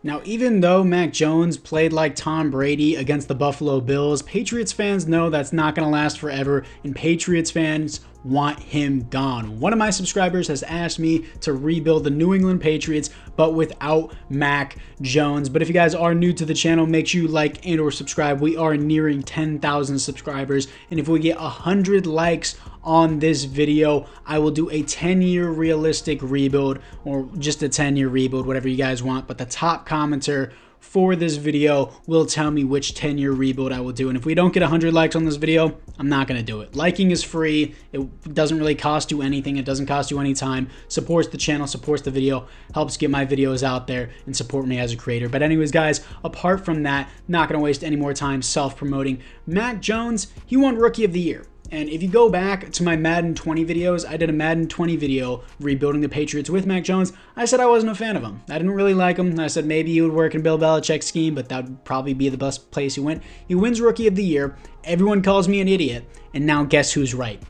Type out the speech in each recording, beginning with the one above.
Now, even though Mac Jones played like Tom Brady against the Buffalo Bills, Patriots fans know that's not going to last forever, and Patriots fans want him gone. One of my subscribers has asked me to rebuild the New England Patriots, but without Mac Jones. But if you guys are new to the channel, make sure you like and or subscribe. We are nearing 10,000 subscribers, and if we get 100 likes on this video, I will do a 10-year realistic rebuild, or just a 10-year rebuild, whatever you guys want. But the top commenter for this video will tell me which 10-year rebuild I will do. And if we don't get 100 likes on this video, I'm not going to do it. Liking is free. It doesn't really cost you anything. It doesn't cost you any time. Supports the channel, supports the video, helps get my videos out there, and support me as a creator. But anyways, guys, apart from that, not going to waste any more time self-promoting. Mac Jones, he won Rookie of the Year. And if you go back to my Madden 20 videos, I did a Madden 20 video rebuilding the Patriots with Mac Jones. I said I wasn't a fan of him. I didn't really like him. I said maybe he would work in Bill Belichick's scheme, but that would probably be the best place he went. He wins Rookie of the Year. Everyone calls me an idiot. And now guess who's right?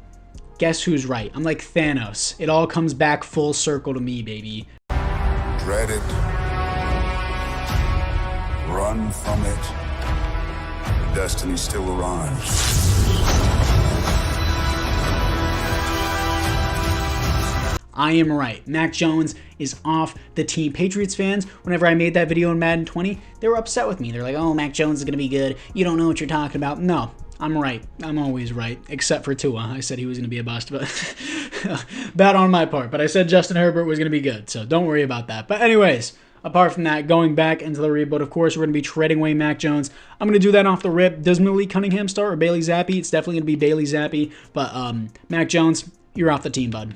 Guess who's right? I'm like Thanos. It all comes back full circle to me, baby. Dread it. Run from it. Destiny still arrives. I am right. Mac Jones is off the team. Patriots fans, whenever I made that video in Madden 20, they were upset with me. They're like, oh, Mac Jones is going to be good. You don't know what you're talking about. No, I'm right. I'm always right, except for Tua. I said he was going to be a bust, but bad on my part. But I said Justin Herbert was going to be good, so don't worry about that. But anyways, apart from that, going back into the rebuild, of course, we're going to be trading away Mac Jones. I'm going to do that off the rip. Does Malik Cunningham start or Bailey Zappi? It's definitely going to be Bailey Zappi. But Mac Jones, you're off the team, bud.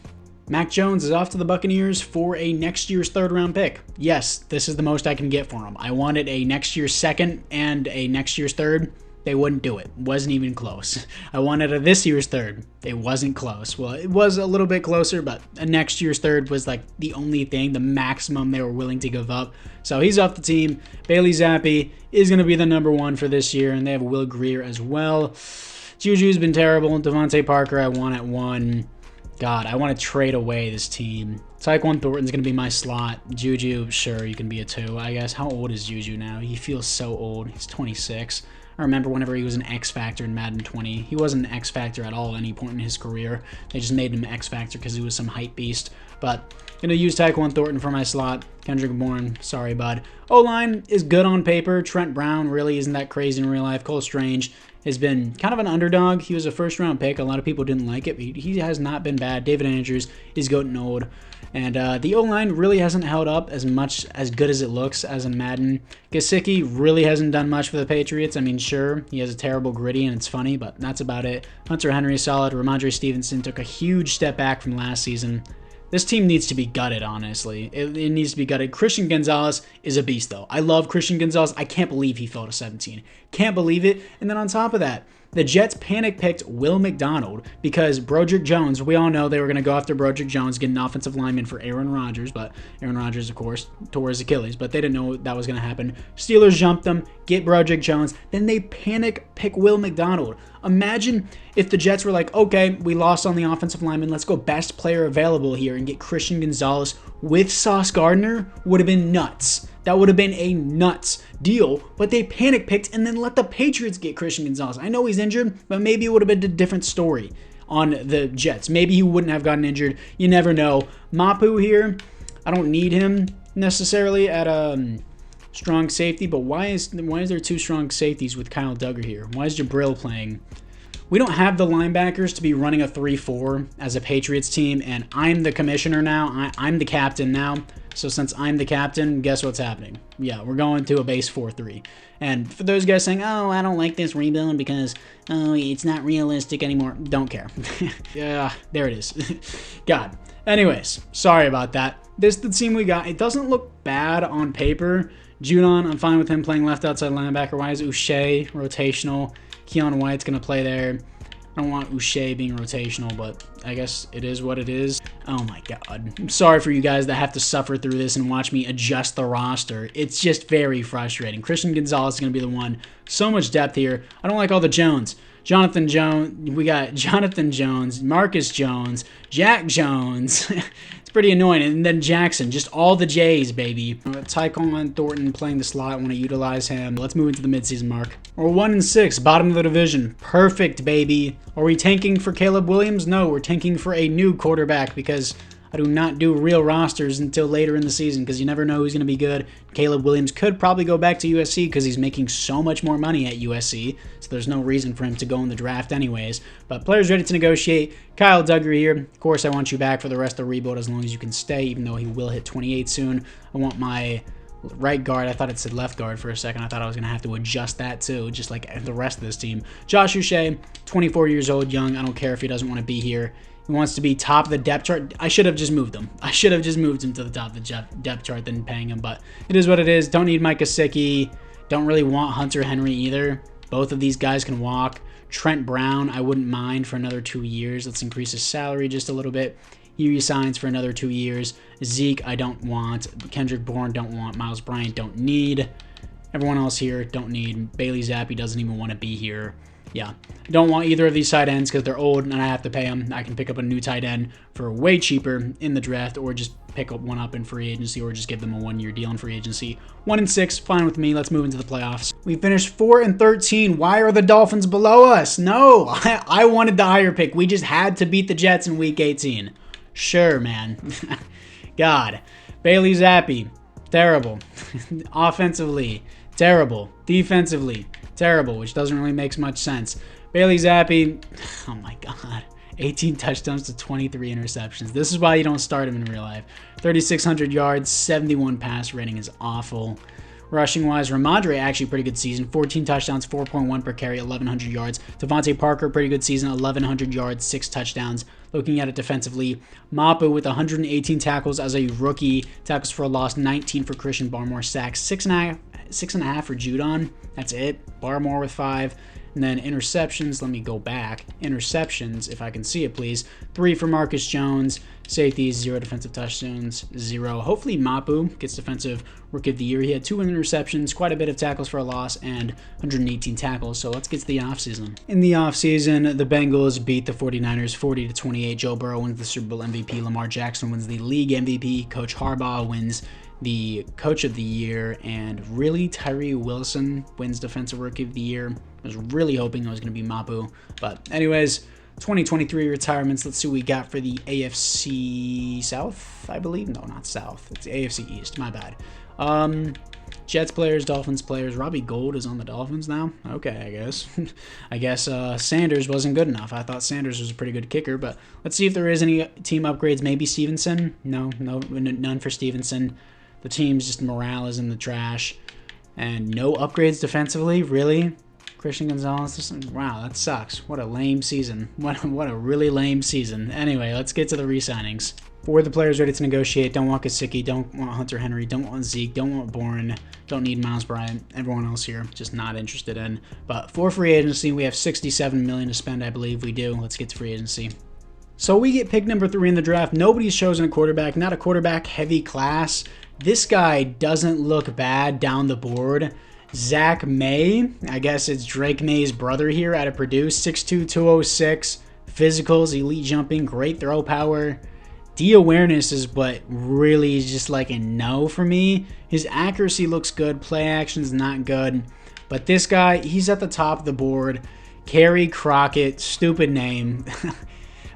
Mac Jones is off to the Buccaneers for a next year's third-round pick. Yes, this is the most I can get for him. I wanted a next year's second and a next year's third. They wouldn't do it. Wasn't even close. I wanted a this year's third. It wasn't close. Well, it was a little bit closer, but a next year's third was like the only thing, the maximum they were willing to give up. So he's off the team. Bailey Zappi is going to be the #1 for this year, and they have Will Grier as well. Juju's been terrible. Devontae Parker, I want at 1. God, I want to trade away this team. Tyquan Thornton's going to be my slot. Juju, sure, you can be a 2, I guess. How old is Juju now? He feels so old. He's 26. I remember whenever he was an X Factor in Madden 20. He wasn't an X Factor at all at any point in his career. They just made him X Factor because he was some hype beast. But going to use Tyquan Thornton for my slot. Kendrick Bourne, sorry, bud. O-line is good on paper. Trent Brown really isn't that crazy in real life. Cole Strange has been kind of an underdog. He was a first-round pick. A lot of people didn't like it, but he has not been bad. David Andrews is goating old. And the O-line really hasn't held up as good as it looks as in Madden. Gesicki really hasn't done much for the Patriots. I mean, sure, he has a terrible gritty and it's funny, but that's about it. Hunter Henry is solid. Ramondre Stevenson took a huge step back from last season. This team needs to be gutted, honestly. It needs to be gutted. Christian Gonzalez is a beast, though. I love Christian Gonzalez. I can't believe he fell to 17. Can't believe it. And then on top of that, the Jets panic-picked Will McDonald because Broderick Jones, we all know they were going to go after Broderick Jones, get an offensive lineman for Aaron Rodgers, but Aaron Rodgers, of course, tore his Achilles, but they didn't know that was going to happen. Steelers jumped them, get Broderick Jones, then they panic-pick Will McDonald. Imagine if the Jets were like, okay, we lost on the offensive lineman, let's go best player available here and get Christian Gonzalez with Sauce Gardner. Would have been nuts. That would have been a nuts deal, but they panic-picked and then let the Patriots get Christian Gonzalez. I know he's injured, but maybe it would have been a different story on the Jets. Maybe he wouldn't have gotten injured. You never know. Mapu here, I don't need him necessarily at strong safety, but why is there 2 strong safeties with Kyle Duggar here? Why is Jabril playing? We don't have the linebackers to be running a 3-4 as a Patriots team, and I'm the commissioner now. I'm the captain now. So since I'm the captain, guess what's happening? Yeah, we're going to a base 4-3. And for those guys saying, oh, I don't like this rebuild because, oh, it's not realistic anymore. Don't care. Yeah, there it is. God. Anyways, sorry about that. This is the team we got. It doesn't look bad on paper. Judon, I'm fine with him playing left outside linebacker. Why is Uche rotational? Keon White's going to play there. I don't want Uche being rotational, but I guess it is what it is. Oh my god. I'm sorry for you guys that have to suffer through this and watch me adjust the roster. It's just very frustrating. Christian Gonzalez is going to be the one. So much depth here. I don't like all the Jones. Jonathan Jones. We got Jonathan Jones, Marcus Jones, Jack Jones. It's pretty annoying. And then Jackson. Just all the J's, baby. Tyquan Thornton playing the slot. I want to utilize him. Let's move into the midseason mark. We're 1-6. Bottom of the division. Perfect, baby. Are we tanking for Caleb Williams? No, we're tanking for a new quarterback because I do not do real rosters until later in the season because you never know who's going to be good. Caleb Williams could probably go back to USC because he's making so much more money at USC, so there's no reason for him to go in the draft anyways. But players ready to negotiate. Kyle Duggar here. Of course, I want you back for the rest of the rebuild as long as you can stay, even though he will hit 28 soon. I want my right guard. I thought it said left guard for a second. I thought I was going to have to adjust that too, just like the rest of this team. Josh Uche, 24 years old, young. I don't care if he doesn't want to be here. He wants to be top of the depth chart. I should have just moved him. I should have just moved him to the top of the depth chart than paying him, but it is what it is. Don't need Mike Gesicki. Don't really want Hunter Henry either. Both of these guys can walk. Trent Brown, I wouldn't mind for another 2 years. Let's increase his salary just a little bit. He resigns for another 2 years. Zeke, I don't want. Kendrick Bourne, don't want. Miles Bryant, don't need. Everyone else here, don't need. Bailey Zappi doesn't even want to be here. Yeah, don't want either of these tight ends because they're old and I have to pay them. I can pick up a new tight end for way cheaper in the draft or just pick up one up in free agency or just give them a 1-year deal in free agency. 1-6, fine with me. Let's move into the playoffs. We finished 4-13. Why are the Dolphins below us? No, I wanted the higher pick. We just had to beat the Jets in week 18. Sure, man. God. Bailey Zappi, terrible. Offensively, terrible. Defensively, terrible, which doesn't really make much sense. Bailey Zappi, oh my God, 18 touchdowns to 23 interceptions. This is why you don't start him in real life. 3,600 yards, 71 pass rating is awful. Rushing-wise, Ramondre, actually pretty good season. 14 touchdowns, 4.1 per carry, 1,100 yards. Devontae Parker, pretty good season, 1,100 yards, 6 touchdowns. Looking at it defensively, Mapu with 118 tackles as a rookie. Tackles for a loss, 19 for Christian Barmore. Sacks, 6.5 for Judon. That's it. Barmore with 5. And then interceptions, let me go back. Interceptions, if I can see it, please. 3 for Marcus Jones. Safeties, 0 defensive touchdowns, 0. Hopefully Mapu gets defensive rookie of the year. He had 2 interceptions, quite a bit of tackles for a loss, and 118 tackles. So let's get to the offseason. In the offseason, the Bengals beat the 49ers 40-28. Joe Burrow wins the Super Bowl MVP. Lamar Jackson wins the league MVP. Coach Harbaugh wins the Coach of the Year, and really Tyree Wilson wins Defensive Rookie of the Year. I was really hoping it was going to be Mapu, but anyways, 2023 retirements. Let's see what we got for the AFC South, I believe. No, not South. It's the AFC East. My bad. Jets players, Dolphins players. Robbie Gould is on the Dolphins now. Okay, I guess. I guess Sanders wasn't good enough. I thought Sanders was a pretty good kicker, but let's see if there is any team upgrades. Maybe Stevenson. No, none for Stevenson. The team's just morale is in the trash. And no upgrades defensively? Really? Christian Gonzalez? Wow, that sucks. What a lame season. What a really lame season. Anyway, let's get to the re-signings. For the players ready to negotiate, don't want Gesicki, don't want Hunter Henry, don't want Zeke, don't want Bourne, don't need Miles Bryant. Everyone else here, just not interested in. But for free agency, we have $67 million to spend, I believe we do. Let's get to free agency. So we get pick number 3 in the draft. Nobody's chosen a quarterback, not a quarterback-heavy class. This guy doesn't look bad down the board. Zach May, I guess it's Drake May's brother here out of Purdue, 6'2", 206, physicals, elite jumping, great throw power. D-awareness is what really is just like a no for me. His accuracy looks good, play action's not good, but this guy, he's at the top of the board. Kerry Crockett, stupid name.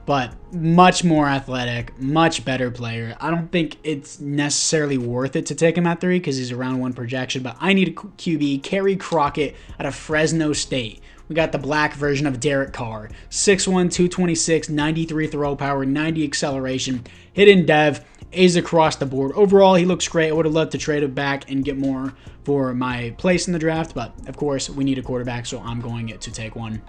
But much more athletic, much better player. I don't think it's necessarily worth it to take him at 3 because he's a round 1 projection, but I need a QB. Kerry Crockett out of Fresno State. We got the black version of Derek Carr. 6'1", 226, 93 throw power, 90 acceleration, hidden dev, A's across the board. Overall, he looks great. I would have loved to trade him back and get more for my place in the draft, but of course, we need a quarterback, so I'm going to take one.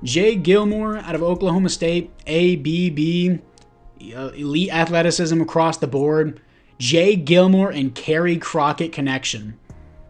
Jay Gilmore out of Oklahoma State, ABB, elite athleticism across the board. Jay Gilmore and Kerry Crockett connection.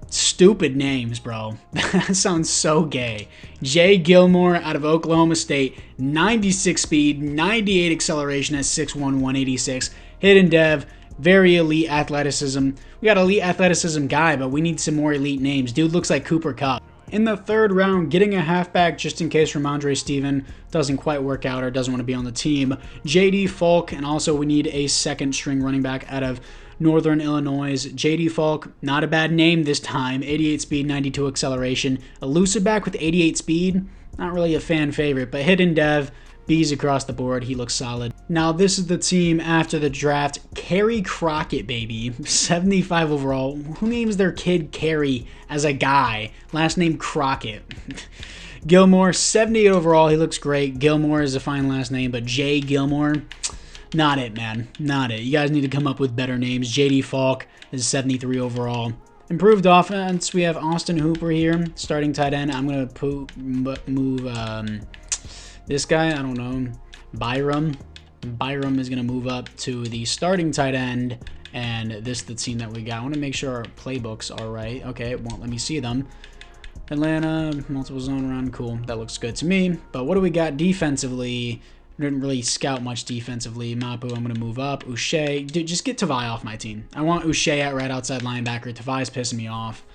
Stupid names, bro. That sounds so gay. Jay Gilmore out of Oklahoma State, 96 speed, 98 acceleration at 6'1", 186. Hidden dev, very elite athleticism. We got elite athleticism guy, but we need some more elite names. Dude looks like Cooper Kupp. in the 3rd round, getting a halfback just in case Ramondre Steven doesn't quite work out or doesn't want to be on the team. J.D. Falk, and also we need a 2nd string running back out of Northern Illinois. J.D. Falk, not a bad name this time. 88 speed, 92 acceleration. Elusive back with 88 speed, not really a fan favorite, but hidden dev, B's across the board. He looks solid. Now, this is the team after the draft. Kerry Crockett, baby. 75 overall. Who names their kid Kerry as a guy? Last name Crockett. Gilmore, 78 overall. He looks great. Gilmore is a fine last name, but Jay Gilmore, not it, man. Not it. You guys need to come up with better names. J.D. Falk is 73 overall. Improved offense. We have Austin Hooper here, starting tight end. I'm going to move this guy, I don't know, Byram. Byram is going to move up to the starting tight end, and this is the team that we got. I want to make sure our playbooks are right. Okay, it won't let me see them. Atlanta, multiple zone run, cool. That looks good to me. But what do we got defensively? Didn't really scout much defensively. Mapu, I'm going to move up. Uche, dude, just get Tavai off my team. I want Uche at right outside linebacker. Tavai's pissing me off.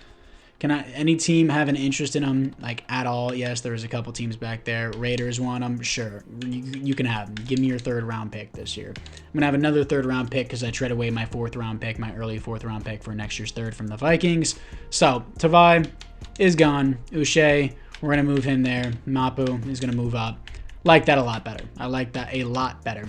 Can any team have an interest in him, like, at all? Yes, there's a couple teams back there. Raiders want him. Sure, you can have him. Give me your 3rd round pick this year. I'm going to have another 3rd round pick because I traded away my 4th round pick, my early 4th round pick for next year's 3rd from the Vikings. So, Tavai is gone. Uche, we're going to move him there. Mapu is going to move up. Like that a lot better. I like that a lot better.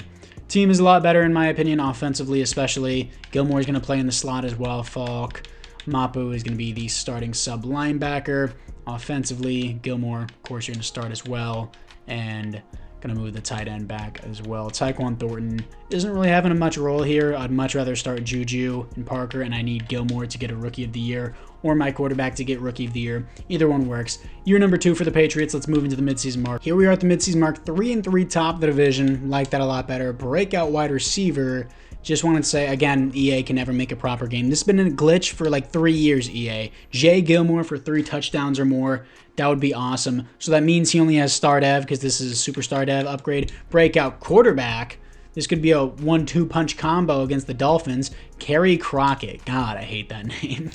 Team is a lot better, in my opinion, offensively especially. Gilmore is going to play in the slot as well. Falk. Mapu is going to be the starting sub linebacker. Offensively, Gilmore, of course, you're going to start as well. And going to move the tight end back as well. Tyquan Thornton isn't really having a much role here. I'd much rather start Juju and Parker, and I need Gilmore to get a Rookie of the Year or my quarterback to get Rookie of the Year. Either one works. Year number 2 for the Patriots. Let's move into the midseason mark. Here we are at the midseason mark. 3-3 top of the division. Like that a lot better. Breakout wide receiver. Just wanted to say, again, EA can never make a proper game. This has been a glitch for like 3 years, EA. Jay Gilmore for 3 touchdowns or more. That would be awesome. So that means he only has star dev because this is a superstar dev upgrade. Breakout quarterback. This could be a 1-2 punch combo against the Dolphins. Kerry Crockett. God, I hate that name.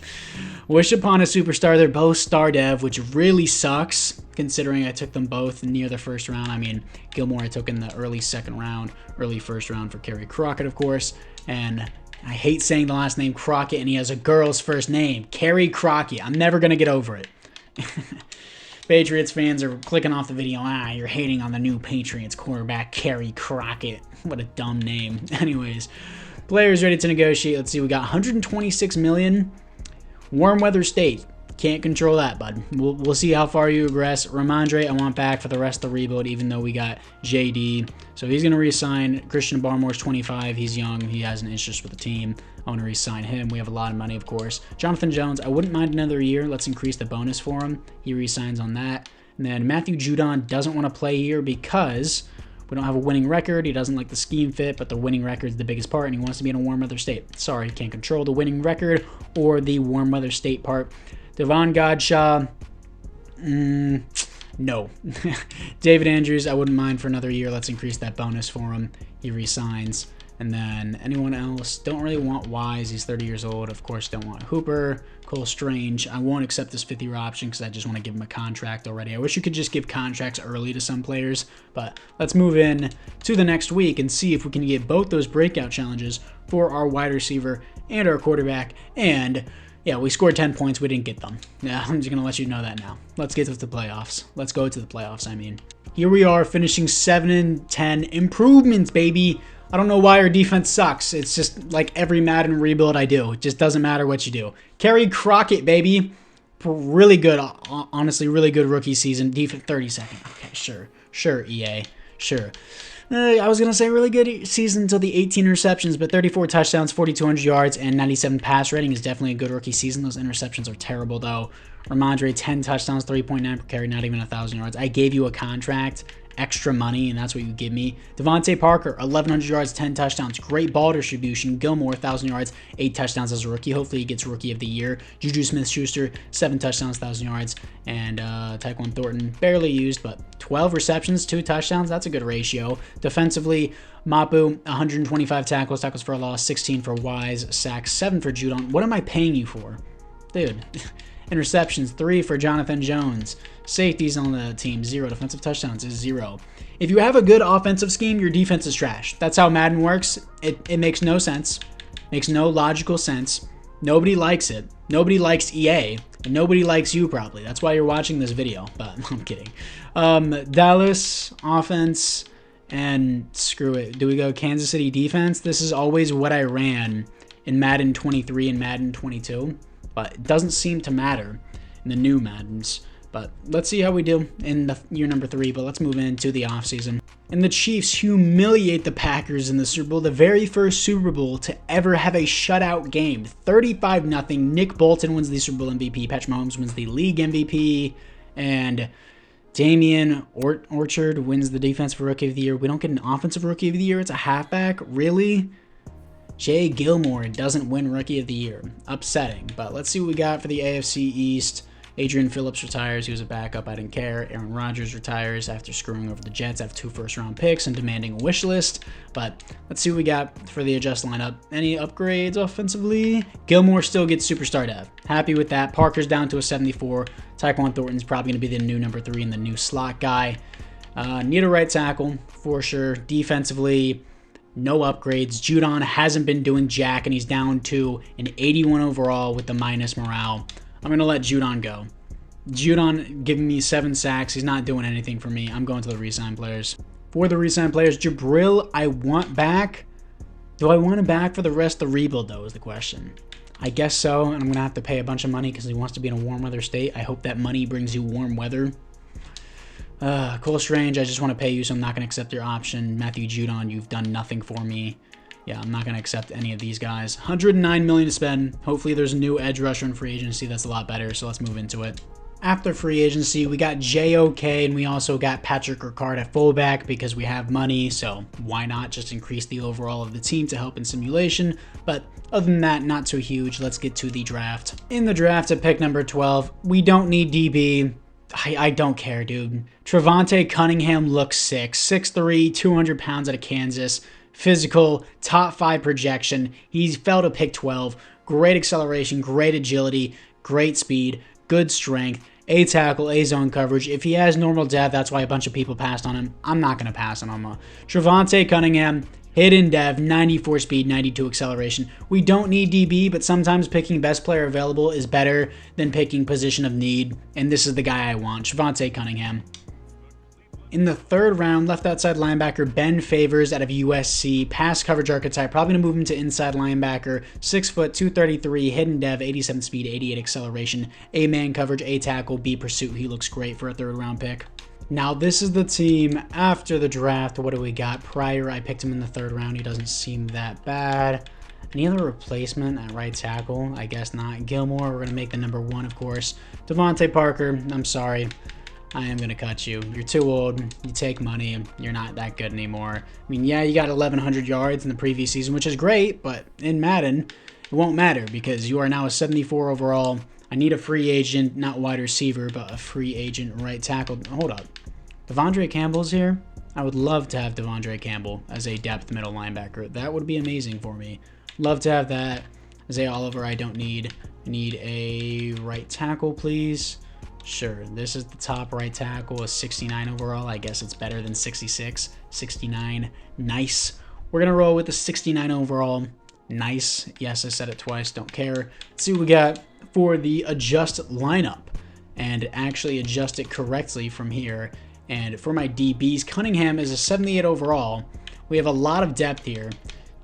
Wish upon a superstar. They're both star dev, which really sucks considering I took them both near the 1st round. I mean, Gilmore I took in the early 2nd round, early 1st round for Kerry Crockett, of course. And I hate saying the last name Crockett, and he has a girl's first name. Kerry Crockett. I'm never going to get over it. Patriots fans are clicking off the video. You're hating on the new Patriots quarterback, Kerry Crockett. What a dumb name. Anyways, players ready to negotiate. Let's see. We got 126 million. Warm weather state. Can't control that, bud. We'll see how far you regress. Ramondre, I want back for the rest of the rebuild, even though we got JD. So he's going to re-sign. Christian Barmore's 25. He's young. He has an interest with the team. I want to re-sign him. We have a lot of money, of course. Jonathan Jones, I wouldn't mind another year. Let's increase the bonus for him. He re-signs on that. And then Matthew Judon doesn't want to play here because we don't have a winning record. He doesn't like the scheme fit, but the winning record is the biggest part, and he wants to be in a warm weather state. Sorry, he can't control the winning record or the warm weather state part. Devon Godshaw, no. David Andrews, I wouldn't mind for another year. Let's increase that bonus for him. He resigns. And then anyone else, don't really want Wise. He's 30 years old. Of course, don't want Hooper. Cole Strange. I won't accept this 50-year option because I just want to give him a contract already. I wish you could just give contracts early to some players. But let's move in to the next week and see if we can get both those breakout challenges for our wide receiver and our quarterback. And yeah, we scored 10 points. We didn't get them. Yeah, I'm just going to let you know that now. Let's get to the playoffs. Let's go to the playoffs, I mean. Here we are finishing 7-10. Improvements, baby. I don't know why our defense sucks. It's just like every Madden rebuild I do. It just doesn't matter what you do. Kerry Crockett, baby. Really good. Honestly, really good rookie season. Defense 32nd. Okay, sure. Sure, EA. Sure. I was going to say really good season until the 18 interceptions, but 34 touchdowns, 4,200 yards, and 97 pass rating is definitely a good rookie season. Those interceptions are terrible, though. Ramondre, 10 touchdowns, 3.9 per carry, not even 1,000 yards. I gave you a contract, extra money, and that's what you give me. Devontae Parker, 1,100 yards, 10 touchdowns. Great ball distribution. Gilmore, 1,000 yards, 8 touchdowns as a rookie. Hopefully he gets Rookie of the Year. Juju Smith-Schuster, 7 touchdowns, 1,000 yards. And Tyquan Thornton, barely used, but 12 receptions, 2 touchdowns. That's a good ratio. Defensively, Mapu, 125 tackles for a loss, 16 for Wise, sacks, 7 for Judon. What am I paying you for? Dude. Interceptions, 3 for Jonathan Jones. Safeties on the team, 0. Defensive touchdowns is 0. If you have a good offensive scheme, your defense is trash. That's how Madden works. It makes no sense. Makes no logical sense. Nobody likes it. Nobody likes EA. And nobody likes you probably. That's why you're watching this video. But I'm kidding. Dallas offense and screw it. Do we go Kansas City defense? This is always what I ran in Madden 23 and Madden 22. But it doesn't seem to matter in the new Maddens. But let's see how we do in the year number 3. But let's move into the offseason. And the Chiefs humiliate the Packers in the Super Bowl. The very first Super Bowl to ever have a shutout game. 35-0. Nick Bolton wins the Super Bowl MVP. Patrick Mahomes wins the league MVP. And Damian Orchard wins the Defensive Rookie of the Year. We don't get an Offensive Rookie of the Year. It's a halfback. Really? Jay Gilmore doesn't win Rookie of the Year. Upsetting. But let's see what we got for the AFC East. Adrian Phillips retires. He was a backup. I didn't care. Aaron Rodgers retires after screwing over the Jets after 2 first-round picks and demanding a wish list. But let's see what we got for the adjust lineup. Any upgrades offensively? Gilmore still gets superstar dev. Happy with that. Parker's down to a 74. Tyquan Thornton's probably going to be the new number 3 and the new slot guy. Need a right tackle for sure. Defensively, no upgrades. Judon hasn't been doing jack, and he's down to an 81 overall with the minus morale. I'm going to let Judon go. Judon giving me 7 sacks. He's not doing anything for me. I'm going to the re-sign players. For the re-sign players, Jabril, I want back. Do I want him back for the rest of the rebuild, though, is the question. I guess so, and I'm going to have to pay a bunch of money because he wants to be in a warm weather state. I hope that money brings you warm weather. Cole Strange, I just want to pay you, so I'm not going to accept your option. Matthew Judon, you've done nothing for me. Yeah, I'm not going to accept any of these guys. $109 million to spend. Hopefully there's a new edge rusher in free agency that's a lot better, so let's move into it. After free agency, we got JOK, and we also got Patrick Ricard at fullback because we have money, so why not just increase the overall of the team to help in simulation? But other than that, not too huge. Let's get to the draft. In the draft at pick number 12, we don't need DB. I don't care, dude. Trevante Cunningham looks sick. 6'3", 200 pounds out of Kansas. Physical, top 5 projection. He fell to pick 12. Great acceleration, great agility, great speed, good strength, A tackle, A zone coverage. If he has normal depth, that's why a bunch of people passed on him. I'm not going to pass on him. Trevante Cunningham, hidden dev, 94 speed, 92 acceleration. We don't need DB, but sometimes picking best player available is better than picking position of need, and this is the guy I want, Trevante Cunningham. In the 3rd round, left outside linebacker Ben Favors out of USC. Pass coverage archetype. Probably going to move him to inside linebacker. 6 foot, 233, hidden dev, 87 speed, 88 acceleration. A man coverage, A tackle, B pursuit. He looks great for a 3rd round pick. Now, this is the team after the draft. What do we got? Pryor, I picked him in the 3rd round. He doesn't seem that bad. Any other replacement at right tackle? I guess not. Gilmore, we're going to make the number 1, of course. Devontae Parker, I'm sorry. I am going to cut you. You're too old. You take money. You're not that good anymore. I mean, yeah, you got 1,100 yards in the previous season, which is great, but in Madden, it won't matter because you are now a 74 overall. I need a free agent, not wide receiver, but a free agent right tackle. Hold up. Devondre Campbell's here. I would love to have Devondre Campbell as a depth middle linebacker. That would be amazing for me. Love to have that. Isaiah Oliver, I don't need. I need a right tackle, please. Sure, this is the top right tackle, a 69 overall. I guess it's better than 66. 69, nice. We're going to roll with the 69 overall. Nice. Yes, I said it twice, don't care. Let's see what we got for the adjust lineup and actually adjust it correctly from here. And for my DBs, Cunningham is a 78 overall. We have a lot of depth here.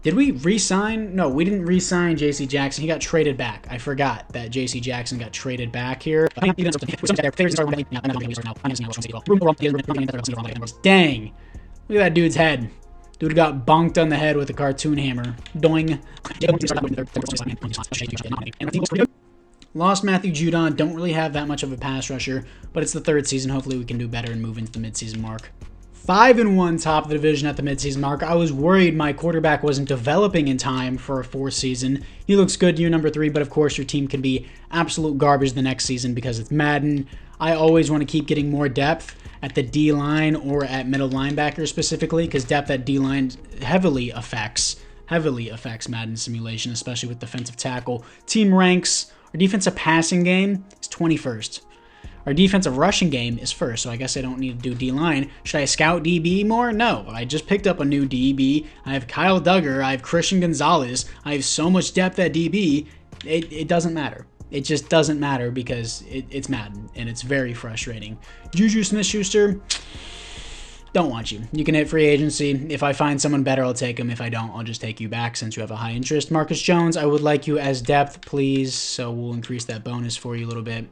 Did we re-sign? No, we didn't re-sign J.C. Jackson. He got traded back. I forgot that J.C. Jackson got traded back here. Dang. Look at that dude's head. Dude got bonked on the head with a cartoon hammer. Doing. Lost Matthew Judon. Don't really have that much of a pass rusher, but it's the 3rd season. Hopefully we can do better and move into the midseason mark. 5-1 top of the division at the midseason mark. I was worried my quarterback wasn't developing in time for a 4th season. He looks good year number 3, but of course your team can be absolute garbage the next season because it's Madden. I always want to keep getting more depth at the D-line or at middle linebacker specifically because depth at D-line heavily affects Madden simulation, especially with defensive tackle. Team ranks. Our defensive passing game is 21st. Our defensive rushing game is first, so I guess I don't need to do D-line. Should I scout DB more? No. I just picked up a new DB. I have Kyle Duggar. I have Christian Gonzalez. I have so much depth at DB. It doesn't matter. It just doesn't matter because it's Madden, and it's very frustrating. Juju Smith-Schuster, don't want you. You can hit free agency. If I find someone better, I'll take him. If I don't, I'll just take you back since you have a high interest. Marcus Jones, I would like you as depth, please, so we'll increase that bonus for you a little bit.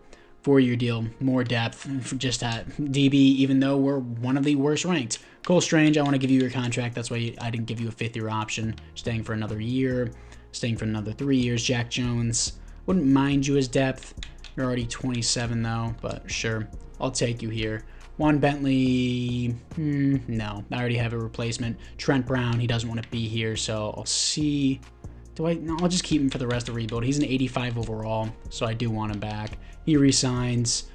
4-year deal, more depth, just at DB, even though we're one of the worst ranked. Cole Strange, I want to give you your contract. That's why I didn't give you a 5th-year option. Staying for another year, staying for another 3 years. Jack Jones, wouldn't mind you as depth. You're already 27, though, but sure. I'll take you here. Juan Bentley, no. I already have a replacement. Trent Brown, he doesn't want to be here, so I'll see. No, I'll just keep him for the rest of the rebuild. He's an 85 overall, so I do want him back. He resigns.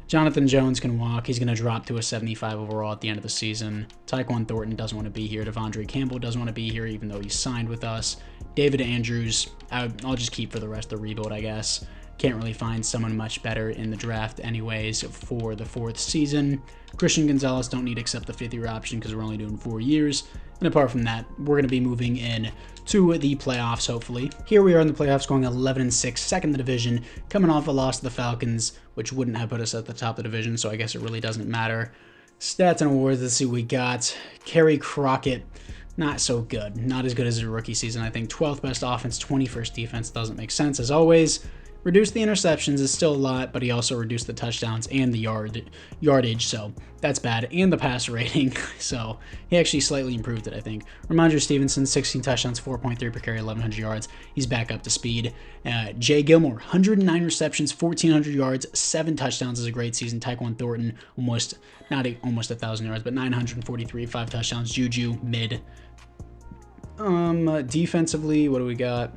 Jonathan Jones can walk. He's going to drop to a 75 overall at the end of the season. Tyquan Thornton doesn't want to be here. Devondre Campbell doesn't want to be here, even though he signed with us. David Andrews, I'll just keep for the rest of the rebuild, I guess. Can't really find someone much better in the draft anyways for the 4th season. Christian Gonzalez don't need to accept the 5th-year option because we're only doing 4 years. And apart from that, we're going to be moving in to the playoffs, hopefully. Here we are in the playoffs going 11-6, second in the division, coming off a loss to the Falcons, which wouldn't have put us at the top of the division, so I guess it really doesn't matter. Stats and awards, let's see what we got. Kerry Crockett, not so good. Not as good as a rookie season, I think. 12th best offense, 21st defense, doesn't make sense as always. Reduced the interceptions is still a lot, but he also reduced the touchdowns and the yardage, so that's bad, and the passer rating, so he actually slightly improved it, I think. Ramondre Stevenson, 16 touchdowns, 4.3 per carry, 1,100 yards. He's back up to speed. Jay Gilmore, 109 receptions, 1,400 yards, 7 touchdowns is a great season. Tyquan Thornton, not almost 1,000 yards, but 943, 5 touchdowns. Juju, mid. Defensively, what do we got?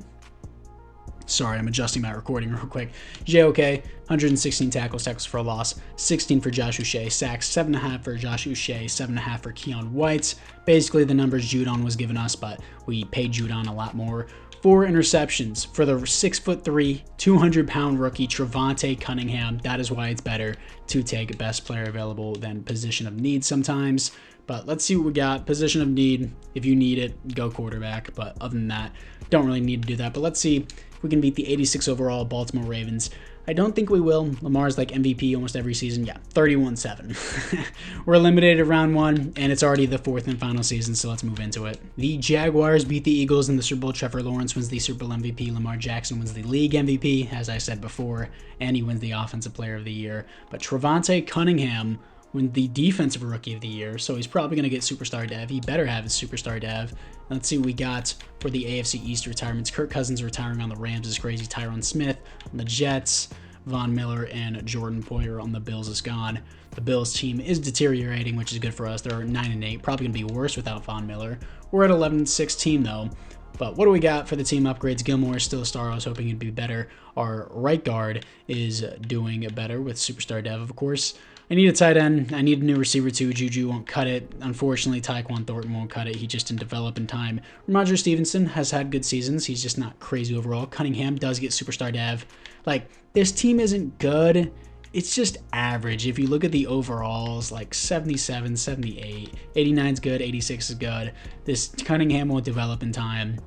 Sorry, I'm adjusting my recording real quick. JOK, 116 tackles for a loss, 16 for Josh Uche, sacks, 7.5 for Josh Uche, 7.5 for Keon White. Basically the numbers Judon was giving us, but we paid Judon a lot more. 4 interceptions for the 6'3", 200-pound rookie Trevante Cunningham. That is why it's better to take best player available than position of need sometimes. But let's see what we got. Position of need, if you need it, go quarterback. But other than that, don't really need to do that. But let's see if we can beat the 86 overall Baltimore Ravens. I don't think we will. Lamar's like MVP almost every season. Yeah, 31-7. We're eliminated round 1, and it's already the 4th and final season, so let's move into it. The Jaguars beat the Eagles in the Super Bowl. Trevor Lawrence wins the Super Bowl MVP. Lamar Jackson wins the league MVP, as I said before, and he wins the Offensive Player of the Year. But Trevante Cunningham wins the Defensive Rookie of the Year, so he's probably going to get Superstar Dev. He better have his Superstar Dev. Let's see what we got for the AFC East retirements. Kirk Cousins retiring on the Rams is crazy. Tyron Smith on the Jets. Von Miller and Jordan Poyer on the Bills is gone. The Bills team is deteriorating, which is good for us. They're 9-8, probably going to be worse without Von Miller. We're at 11-6 team, though. But what do we got for the team upgrades? Gilmore is still a star. I was hoping he'd be better. Our right guard is doing better with Superstar Dev, of course. I need a tight end. I need a new receiver too. Juju won't cut it. Unfortunately, Tyquan Thornton won't cut it. He just didn't develop in time. Ramondre Stevenson has had good seasons. He's just not crazy overall. Cunningham does get Superstar Dev. Like, this team isn't good. It's just average. If you look at the overalls, like 77, 78, 89 is good, 86 is good. This Cunningham won't develop in time.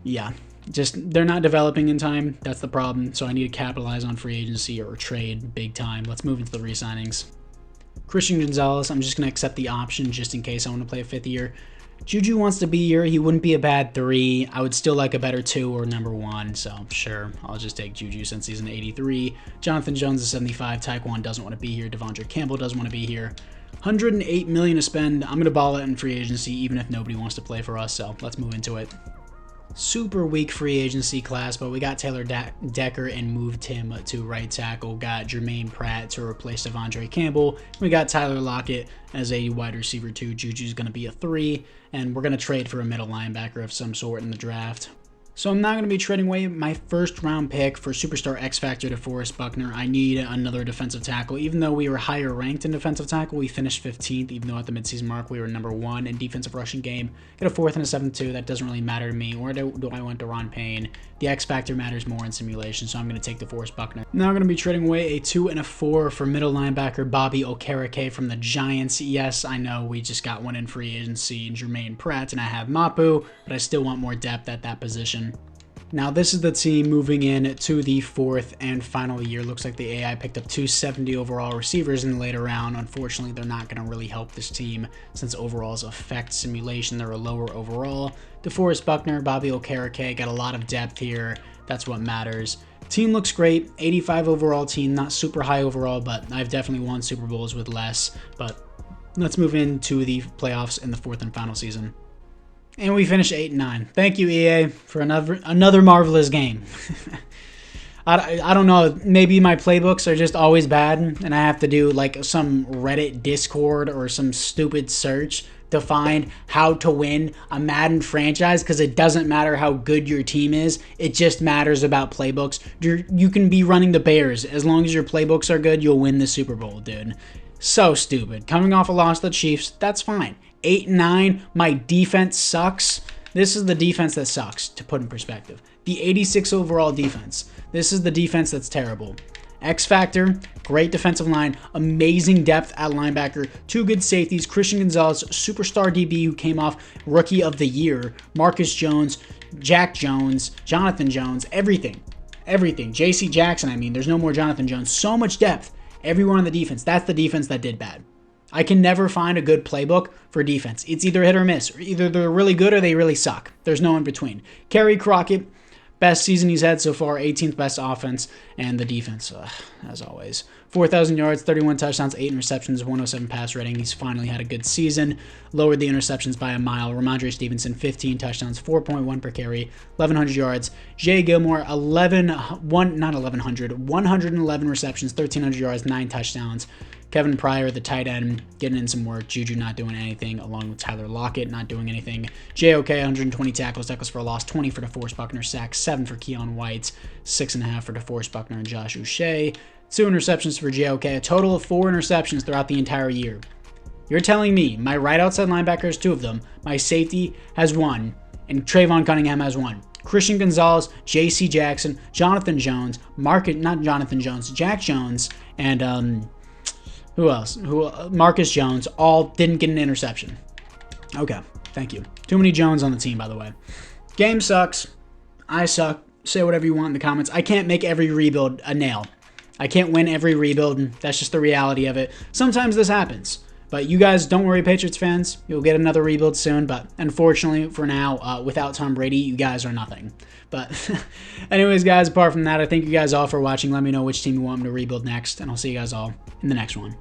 Yeah. Just, they're not developing in time. That's the problem. So I need to capitalize on free agency or trade big time. Let's move into the re-signings. Christian Gonzalez, I'm just going to accept the option just in case I want to play a 5th year. Juju wants to be here. He wouldn't be a bad 3. I would still like a better 2 or number 1. So sure, I'll just take Juju since he's an 83. Jonathan Jones is 75. Tyquan doesn't want to be here. Devondre Campbell doesn't want to be here. $108 million to spend. I'm going to ball it in free agency even if nobody wants to play for us. So let's move into it. Super weak free agency class, but we got Taylor Decker and moved him to right tackle. Got Jermaine Pratt to replace Devondre Campbell. We got Tyler Lockett as a wide receiver 2. Juju's going to be a 3, and we're going to trade for a middle linebacker of some sort in the draft. So I'm not going to be trading away my first round pick for Superstar X Factor DeForest Buckner. I need another defensive tackle. Even though we were higher ranked in defensive tackle, we finished 15th, even though at the midseason mark we were number 1 in defensive rushing game. Get a 4th and a 7th too. That doesn't really matter to me. Or do I want Daron Payne? The X Factor matters more in simulation, so I'm going to take DeForest Buckner. Now I'm going to be trading away a 2 and a 4 for middle linebacker Bobby Okereke from the Giants. Yes, I know we just got one in free agency, Jermaine Pratt, and I have Mapu, but I still want more depth at that position. Now this is the team moving in to the 4th and final year. Looks like the AI picked up 270 overall receivers in the later round. Unfortunately, they're not going to really help this team since overalls affect simulation. They're a lower overall. DeForest Buckner, Bobby Okereke got a lot of depth here. That's what matters. Team looks great. 85 overall team, not super high overall, but I've definitely won Super Bowls with less. But let's move into the playoffs in the 4th and final season. And we finished 8-9. Thank you, EA, for another marvelous game. I don't know. Maybe my playbooks are just always bad, and I have to do like some Reddit Discord or some stupid search to find how to win a Madden franchise, because it doesn't matter how good your team is. It just matters about playbooks. You can be running the Bears. As long as your playbooks are good, you'll win the Super Bowl, dude. So stupid. Coming off a loss to the Chiefs, that's fine. 8-9, my defense sucks. This is the defense that sucks, to put in perspective. The 86 overall defense. This is the defense that's terrible. X Factor, great defensive line, amazing depth at linebacker, 2 good safeties, Christian Gonzalez, superstar DB who came off Rookie of the Year, Marcus Jones, Jack Jones, Jonathan Jones, everything. JC Jackson, I mean, there's no more Jonathan Jones. So much depth everywhere on the defense. That's the defense that did bad. I can never find a good playbook for defense. It's either hit or miss. Or either they're really good or they really suck. There's no in between. Kerry Crockett, best season he's had so far, 18th best offense, and the defense, as always. 4,000 yards, 31 touchdowns, 8 interceptions, 107 pass rating. He's finally had a good season. Lowered the interceptions by a mile. Ramondre Stevenson, 15 touchdowns, 4.1 per carry, 1,100 yards. Jay Gilmore, 111 receptions, 1,300 yards, 9 touchdowns. Kevin Pryor, the tight end, getting in some work. Juju not doing anything, along with Tyler Lockett not doing anything. JOK, 120 tackles for a loss, 20 for DeForest Buckner, sacks, 7 for Keon White, 6.5 for DeForest Buckner and Josh Uche, 2 interceptions for JOK, a total of 4 interceptions throughout the entire year. You're telling me my right outside linebacker has 2 of them, my safety has 1, and Trayvon Cunningham has 1. Christian Gonzalez, J.C. Jackson, Jonathan Jones, Jack Jones, and who else? Marcus Jones, all didn't get an interception. Okay, thank you. Too many Jones on the team, by the way. Game sucks. I suck. Say whatever you want in the comments. I can't make every rebuild a nail. I can't win every rebuild, and that's just the reality of it. Sometimes this happens. But you guys, don't worry, Patriots fans. You'll get another rebuild soon. But unfortunately, for now, without Tom Brady, you guys are nothing. But anyways, guys, apart from that, I thank you guys all for watching. Let me know which team you want me to rebuild next, and I'll see you guys all in the next one.